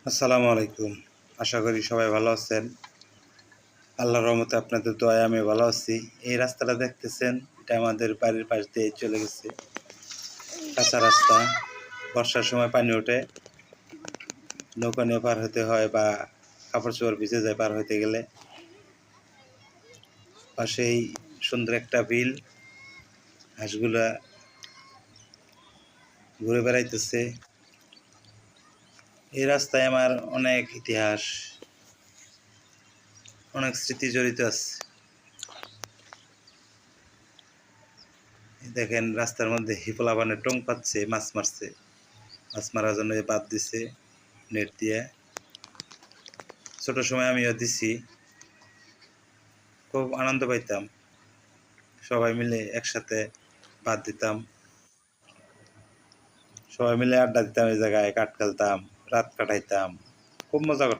আসসালামু আলাইকুম। আশা করি সবাই ভালো আছেন। আল্লাহর রহমতে আপনাদের দোয়ায় আমি ভালো আছি। এই রাস্তাটা দেখতেছেন, এটা আমাদের বাড়ির পাশ দিয়ে চলে গেছে। কাঁচা রাস্তা, বর্ষার সময় পানি ওঠে, নৌকা নিয়ে পার হতে হয় বা কাপড় চোপড় ভিজে যায় পার হতে গেলে। পাশেই সুন্দর একটা বিল, হাঁসগুলা ঘুরে বেড়াইতেছে। এই রাস্তায় আমার অনেক ইতিহাস, অনেক স্মৃতি জড়িত আছে। দেখেন রাস্তার মধ্যে পোলাপানে টং পাচ্ছে, মাছ মারছে। মাছ মারার জন্য বাদ দিছে নেট দিয়ে। ছোট সময় আমিও দিছি, খুব আনন্দ পাইতাম। সবাই মিলে একসাথে বাদ দিতাম, সবাই মিলে আড্ডা দিতাম, এই জায়গায় কাঠ খেলতাম, রাত কাটাইতাম, খুব মজা করতাম।